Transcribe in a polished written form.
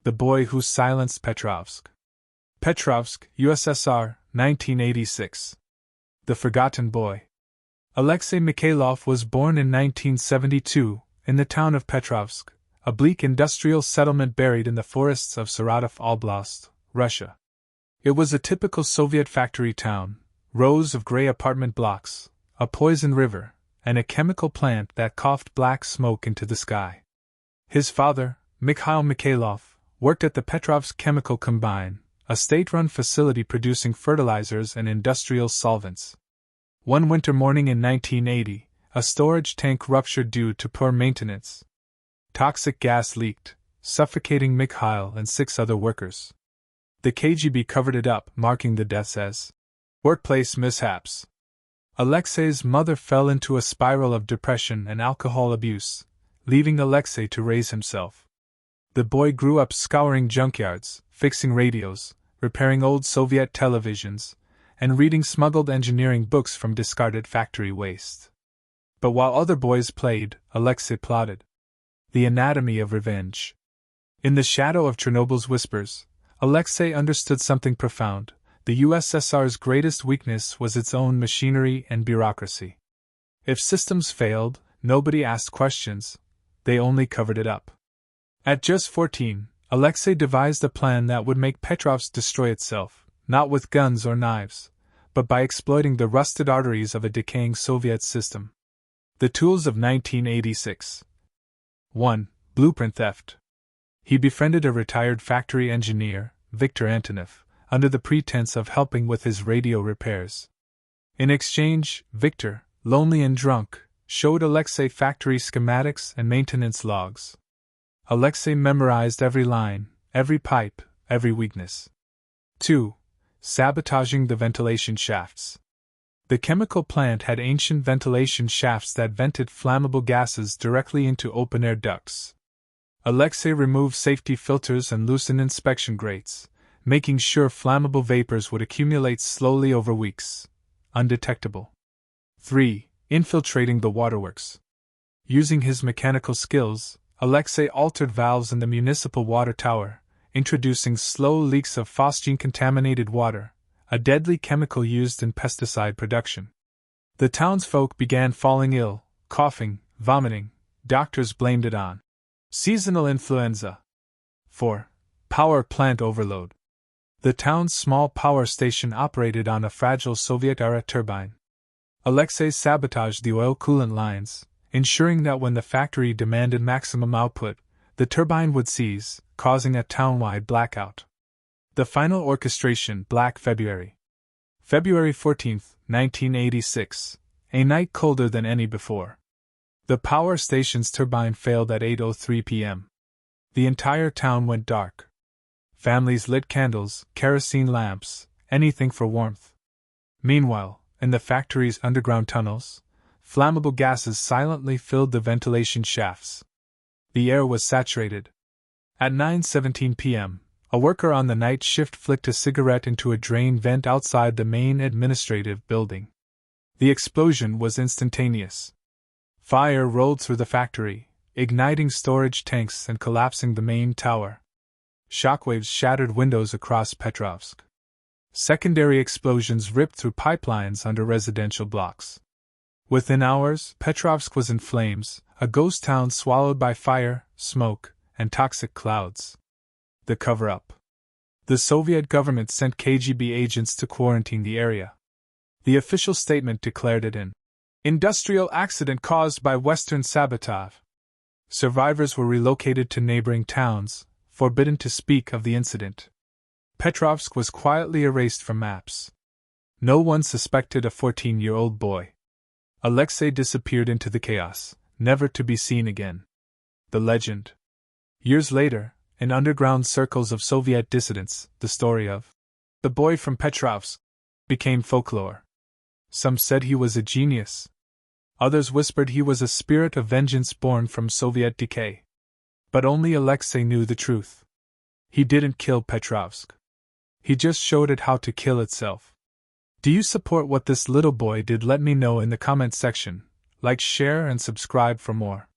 The Boy Who Silenced Petrovsk. Petrovsk, USSR, 1986. The Forgotten Boy. Alexei Mikhailov was born in 1972, in the town of Petrovsk, a bleak industrial settlement buried in the forests of Saratov Oblast, Russia. It was a typical Soviet factory town, rows of gray apartment blocks, a poison river, and a chemical plant that coughed black smoke into the sky. His father, Mikhail Mikhailov, worked at the Petrovsk Chemical Combine, a state-run facility producing fertilizers and industrial solvents. One winter morning in 1980, a storage tank ruptured due to poor maintenance. Toxic gas leaked, suffocating Mikhail and 6 other workers. The KGB covered it up, marking the deaths as workplace mishaps. Alexei's mother fell into a spiral of depression and alcohol abuse, leaving Alexei to raise himself. The boy grew up scouring junkyards, fixing radios, repairing old Soviet televisions, and reading smuggled engineering books from discarded factory waste. But while other boys played, Alexei plotted. The anatomy of revenge. In the shadow of Chernobyl's whispers, Alexei understood something profound. The USSR's greatest weakness was its own machinery and bureaucracy. If systems failed, nobody asked questions, they only covered it up. At just 14, Alexei devised a plan that would make Petrovsk destroy itself, not with guns or knives, but by exploiting the rusted arteries of a decaying Soviet system. The tools of 1986. 1. Blueprint theft. He befriended a retired factory engineer, Viktor Antonov, under the pretense of helping with his radio repairs. In exchange, Viktor, lonely and drunk, showed Alexei factory schematics and maintenance logs. Alexei memorized every line, every pipe, every weakness. 2. Sabotaging the ventilation shafts. The chemical plant had ancient ventilation shafts that vented flammable gases directly into open-air ducts. Alexei removed safety filters and loosened inspection grates, making sure flammable vapors would accumulate slowly over weeks, undetectable. 3. Infiltrating the waterworks. Using his mechanical skills, Alexei altered valves in the municipal water tower, introducing slow leaks of phosgene-contaminated water, a deadly chemical used in pesticide production. The townsfolk began falling ill, coughing, vomiting. Doctors blamed it on seasonal influenza. 4. Power plant overload. The town's small power station operated on a fragile Soviet-era turbine. Alexei sabotaged the oil coolant lines, ensuring that when the factory demanded maximum output, the turbine would seize, causing a town-wide blackout. The final orchestration, Black February. February 14, 1986, a night colder than any before. The power station's turbine failed at 8:03 p.m. The entire town went dark. Families lit candles, kerosene lamps, anything for warmth. Meanwhile, in the factory's underground tunnels, flammable gases silently filled the ventilation shafts. The air was saturated. At 9:17 p.m., a worker on the night shift flicked a cigarette into a drain vent outside the main administrative building. The explosion was instantaneous. Fire rolled through the factory, igniting storage tanks and collapsing the main tower. Shockwaves shattered windows across Petrovsk. Secondary explosions ripped through pipelines under residential blocks. Within hours, Petrovsk was in flames, a ghost town swallowed by fire, smoke, and toxic clouds. The cover-up. The Soviet government sent KGB agents to quarantine the area. The official statement declared it an industrial accident caused by Western sabotage. Survivors were relocated to neighboring towns, forbidden to speak of the incident. Petrovsk was quietly erased from maps. No one suspected a 14-year-old boy. Alexei disappeared into the chaos, never to be seen again. The legend. Years later, in underground circles of Soviet dissidents, the story of the boy from Petrovsk became folklore. Some said he was a genius. Others whispered he was a spirit of vengeance born from Soviet decay. But only Alexei knew the truth. He didn't kill Petrovsk. He just showed it how to kill itself. Do you support what this little boy did? Let me know in the comment section. Like, share, and subscribe for more.